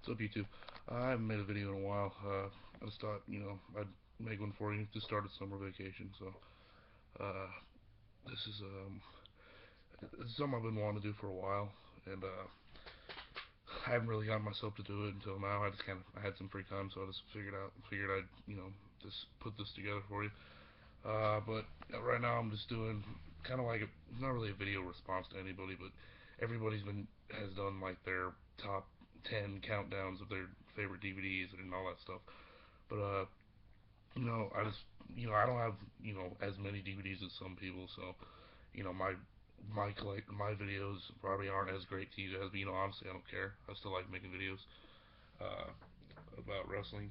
What's up, YouTube? I haven't made a video in a while. I just thought, I'd make one for you. Just started summer vacation, so uh, this is something I've been wanting to do for a while, and I haven't really gotten myself to do it until now. I had some free time, so I just figured I'd, just put this together for you. But right now I'm just doing kind of like it's not really a video response to anybody, but everybody's been has done like their top 10 countdowns of their favorite DVDs and all that stuff. But I just I don't have as many DVDs as some people, so my videos probably aren't as great to you guys. But honestly, I don't care. I still like making videos uh, about wrestling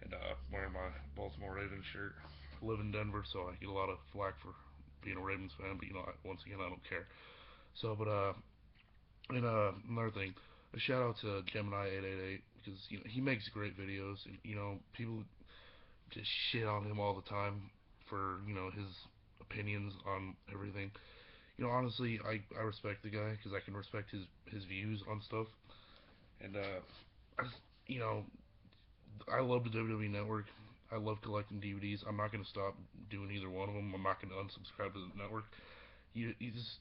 and wearing my Baltimore Ravens shirt. I live in Denver, so I get a lot of flack for being a Ravens fan. But once again, I don't care. So, but and another thing, a shout out to Gemini 888 because he makes great videos, and people just shit on him all the time for his opinions on everything. Honestly, I respect the guy because I can respect his views on stuff, and I just, you know I love the WWE Network. I love collecting DVDs. I'm not gonna stop doing either one of them. I'm not gonna unsubscribe to the network. You just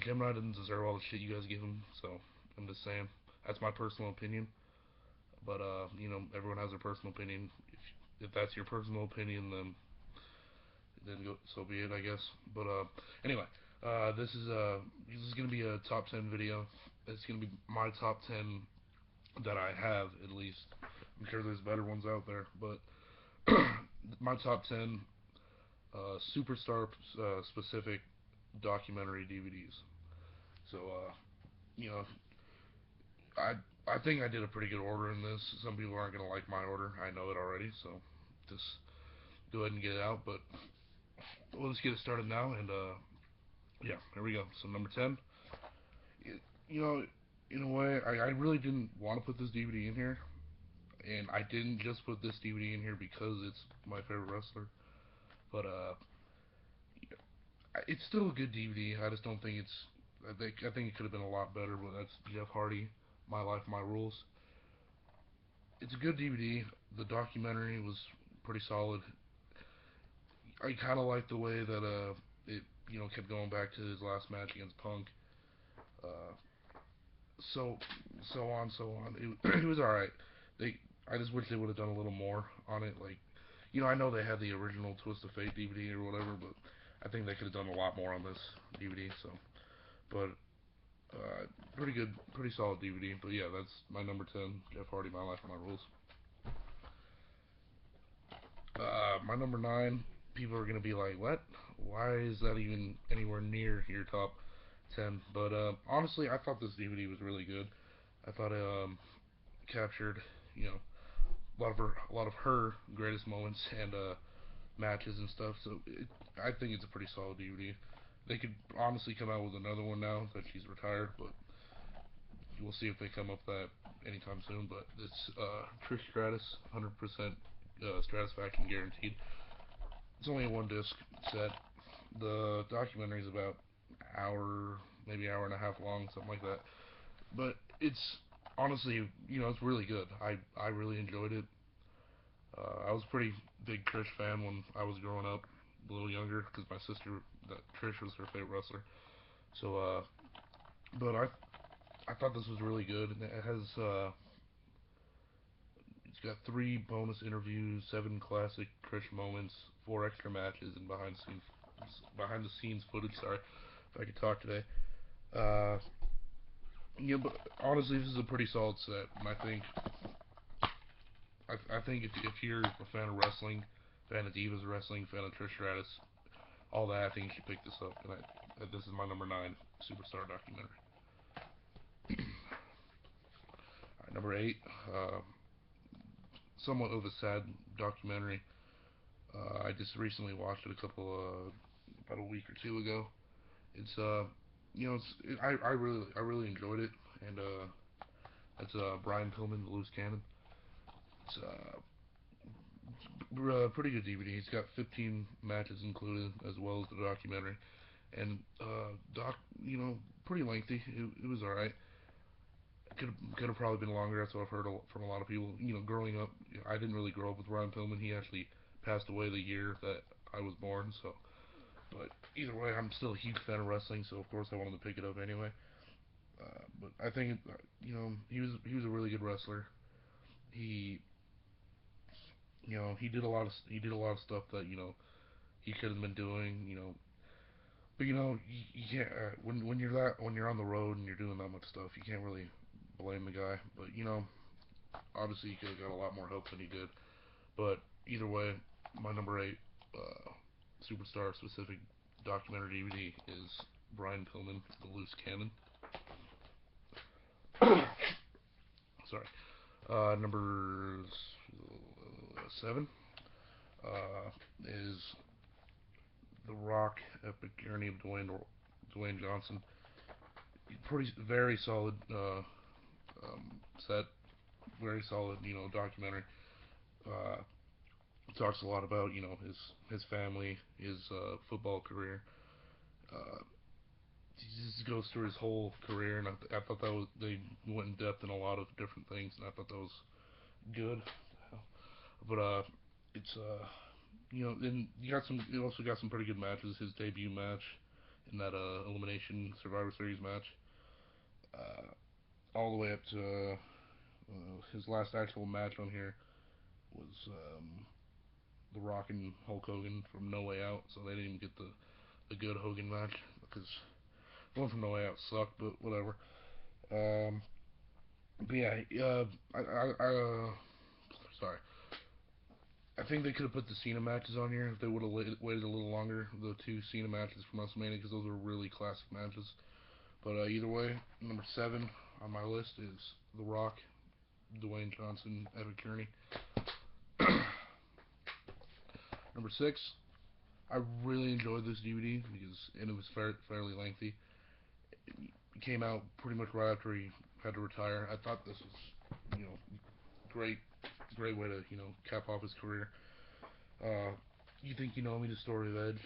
Gemini doesn't deserve all the shit you guys give him. So I'm just saying that's my personal opinion. But everyone has their personal opinion. If that's your personal opinion, then go, so be it, I guess. But anyway, this is gonna be a top 10 video. It's gonna be my top 10 that I have at least. I'm sure there's better ones out there, but my top 10 superstar specific documentary DVDs. So you know, I I think I did a pretty good order in this. Some people aren't gonna like my order. I know it already, so just go ahead and get it out. But let's get it started now, and yeah, here we go. So number 10, you know, in a way, I really didn't want to put this DVD in here, and I didn't just put this DVD in here because it's my favorite wrestler, but it's still a good DVD. I just don't think it's. I think it could have been a lot better, but that's Jeff Hardy, My Life, My Rules. It's a good DVD. The documentary was pretty solid. I kind of like the way that it kept going back to his last match against Punk. Uh, so so on. It was all right. They I just wish they would have done a little more on it. Like, I know they had the original Twist of Fate DVD or whatever, but I think they could have done a lot more on this DVD. So, but pretty good, pretty solid DVD. But yeah, that's my number 10. Jeff Hardy, My Life, My Rules. My number 9. People are gonna be like, "What? Why is that even anywhere near your top 10?" But honestly, I thought this DVD was really good. I thought it captured, you know, a lot of her greatest moments and matches and stuff. So I think it's a pretty solid DVD. They could honestly come out with another one now that she's retired, but we'll see if they come up with that anytime soon. But it's Trish Stratus, 100% Stratisfaction guaranteed. It's only a one disc set. The documentary is about an hour, maybe hour and a half long, something like that. But it's honestly, it's really good. I really enjoyed it. I was a pretty big Trish fan when I was growing up, a little younger, because my sister, that Trish was her favorite wrestler. So, but I thought this was really good. And it has it's got 3 bonus interviews, 7 classic Trish moments, 4 extra matches, and behind the scenes footage. Sorry, if I could talk today. Uh, yeah, but honestly, this is a pretty solid set, and I think if you're a fan of wrestling, fan of Divas Wrestling, fan of Trish Stratus, all that, I think you should pick this up. And this is my number 9 superstar documentary. Alright, number 8, somewhat of a sad documentary. I just recently watched it about a week or two ago. It's I really enjoyed it, and it's Brian Pillman, the Loose Cannon. It's pretty good DVD. It's got 15 matches included, as well as the documentary. And pretty lengthy. It was alright. could have probably been longer. That's what I've heard from a lot of people. Growing up, I didn't really grow up with Ron Pillman. He actually passed away the year that I was born. So, but either way, I'm still a huge fan of wrestling. So of course I wanted to pick it up anyway. But I think he was a really good wrestler. He he did a lot of stuff that he could have been doing. But you can't when you're on the road and you're doing that much stuff, you can't really blame the guy. But obviously he could have got a lot more help than he did. But either way, my number eight superstar specific documentary DVD is Brian Pillman, The Loose Cannon. Sorry. Number seven is The Rock Epic Journey of Dwayne Johnson. Pretty very solid set, very solid documentary. Uh, Talks a lot about his family, his football career. Uh, he just goes through his whole career, and I thought that was they went in depth in a lot of different things, and I thought that was good. But it's then you also got some pretty good matches. His debut match in that elimination Survivor Series match, uh, all the way up to his last actual match on here was The Rock and Hulk Hogan from No Way Out. So they didn't even get the good Hogan match because the one from No Way Out sucked, but whatever. Um, but yeah, sorry. I think they could have put the Cena matches on here if they would have waited a little longer. The two Cena matches from WrestleMania because those were really classic matches. But either way, number seven on my list is The Rock, Dwayne Johnson, Epic Journey. Number six, I really enjoyed this DVD and it was fairly lengthy. It came out pretty much right after he had to retire. I thought this was, great, great way to cap off his career. Uh, You Think You Know Me, The Story of Edge,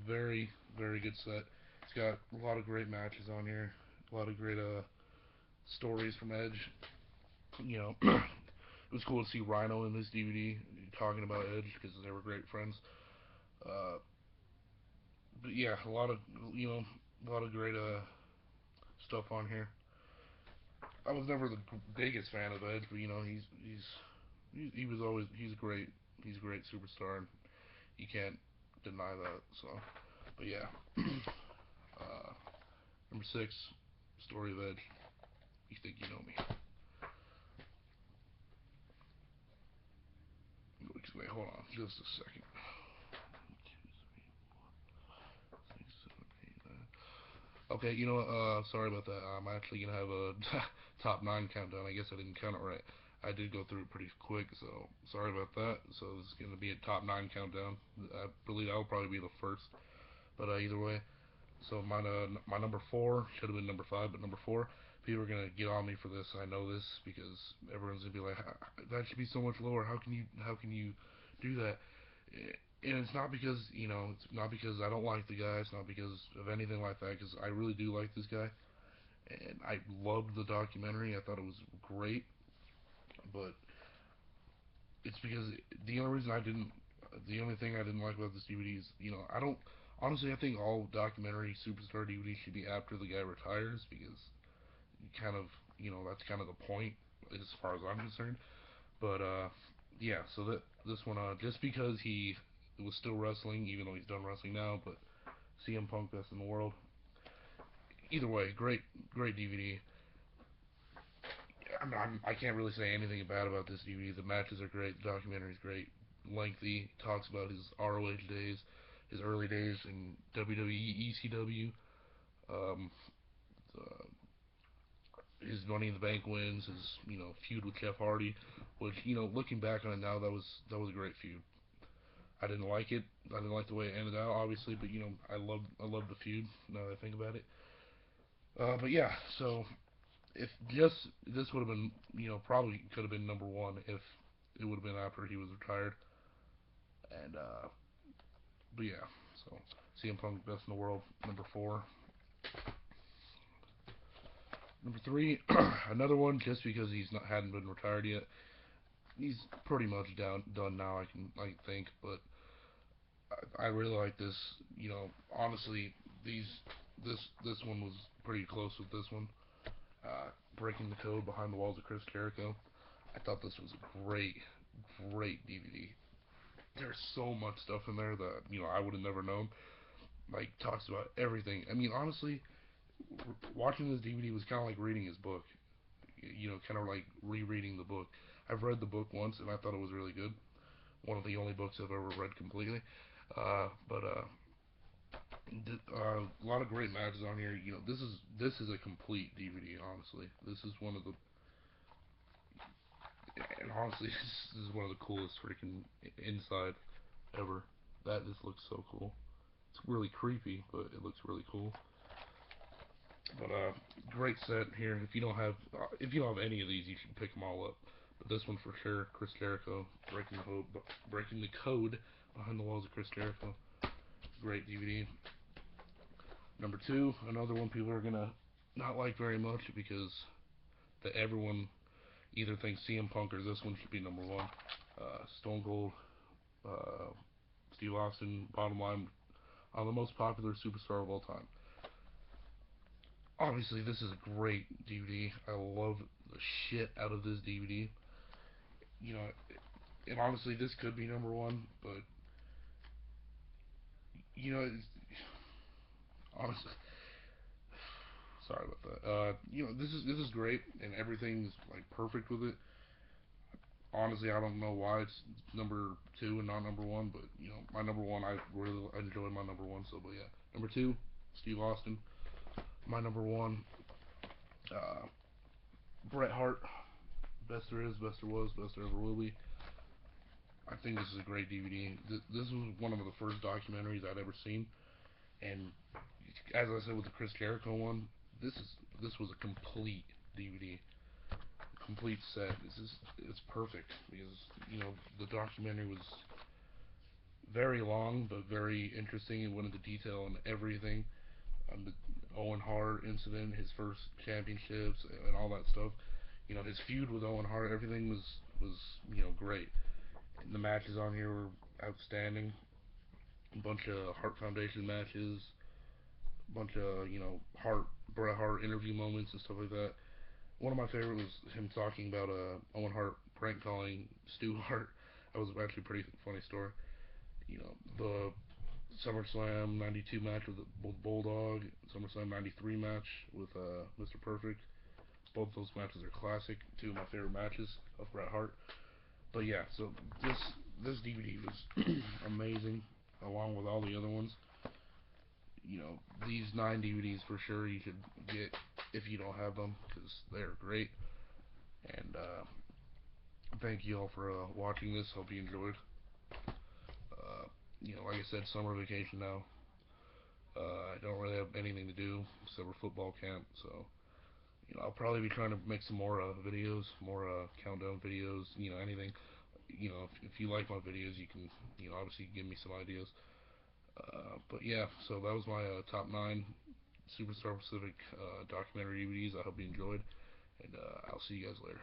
very very good set. It's got a lot of great matches on here, a lot of great stories from Edge. It was cool to see Rhino in this DVD talking about Edge because they were great friends. Uh, but yeah, a lot of great stuff on here. I was never the biggest fan of Edge, but he was always he's a great superstar, and you can't deny that. So, but yeah, uh, number six, Story of Edge. You Think You Know Me. Wait, hold on, just a second. Okay, sorry about that. I'm actually gonna have a top nine countdown. I guess I didn't count it right. I did go through it pretty quick, so sorry about that. So this is gonna be a top nine countdown. I believe that'll probably be the first, but either way. So my number four should have been number five, but number four. People are gonna get on me for this. I know this because everyone's gonna be like, that should be so much lower. How can you do that? And it's not because it's not because I don't like the guy. It's not because of anything like that. Because I really do like this guy, and I loved the documentary. I thought it was great, but it's because the only thing I didn't like about this DVD is I don't honestly I think all documentary superstar DVDs should be after the guy retires because you kind of that's kind of the point as far as I'm concerned. But yeah, so that this one just because he was still wrestling, even though he's done wrestling now, but CM Punk best in the world. Either way, great DVD. I can't really say anything bad about this DVD. The matches are great. The documentary is great. Lengthy. Talks about his ROH days, his early days in WWE, ECW, um, his Money in the Bank wins, his feud with Jeff Hardy, which looking back on it now, that was a great feud. I didn't like it. I didn't like the way it ended out, obviously, but I loved the feud. Now that I think about it, but yeah. So if just this would have been, probably could have been number one if it would have been after he was retired. And but yeah. So CM Punk best in the world number four. Number three, another one just because he's not hadn't been retired yet. He's pretty much done now. I think, but I really like this. Honestly, these this one was pretty close with this one. Breaking the Code Behind the Walls of Chris Jericho. I thought this was a great DVD. There's so much stuff in there that I would have never known. Like talks about everything. I mean, honestly, watching this DVD was kind of like reading his book. Kind of like rereading the book. I've read the book once and I thought it was really good. One of the only books I've ever read completely. But a lot of great matches on here. This is a complete DVD. Honestly, this is one of the and honestly this is one of the coolest freaking inside ever. That just looks so cool. It's really creepy, but it looks really cool. But great set here. If you don't have any of these, you should pick them all up. But this one for sure, Chris Jericho breaking the code behind the walls of Chris Jericho. Great DVD. Number two, another one people are gonna not like very much because that everyone either thinks CM Punk or this one should be number one. Stone Cold, uh, Steve Austin. Bottom line, the most popular superstar of all time. Obviously, this is a great DVD. I love the shit out of this DVD. You know, and honestly, this could be number one, but it's, honestly, sorry about that. This is great, and everything's like perfect with it. Honestly, I don't know why it's number two and not number one, but my number one, I really enjoyed my number one. So, but yeah, number two, Steve Austin. My number one, uh, Bret Hart. Best there is, best there was, best there ever will be. I think this is a great DVD. This was one of the first documentaries I'd ever seen, and as I said with the Chris Jericho one, this was a complete DVD, complete set. It's perfect because the documentary was very long but very interesting. It went into detail on everything, on the Owen Hart incident, his first championships, and all that stuff. His feud with Owen Hart, everything was great. And the matches on here were outstanding. A bunch of Hart Foundation matches, a bunch of Hart Bret Hart interview moments and stuff like that. One of my favorite was him talking about Owen Hart prank calling Stu Hart. That was actually a pretty funny story. The SummerSlam '92 match with Bulldog, SummerSlam '93 match with Mr. Perfect. Both those matches are classic. Two of my favorite matches of Bret Hart. But yeah, so this DVD was amazing, along with all the other ones. These 9 DVDs for sure you should get if you don't have them because they're great. And thank you all for watching this. Hope you enjoyed. Like I said, summer vacation now. I don't really have anything to do except for football camp, so I'll probably be trying to make some more videos, more countdown videos. Anything. If you like my videos, you can obviously give me some ideas. But yeah, so that was my top 9 Superstar Pacific documentary DVDs. I hope you enjoyed, and I'll see you guys later.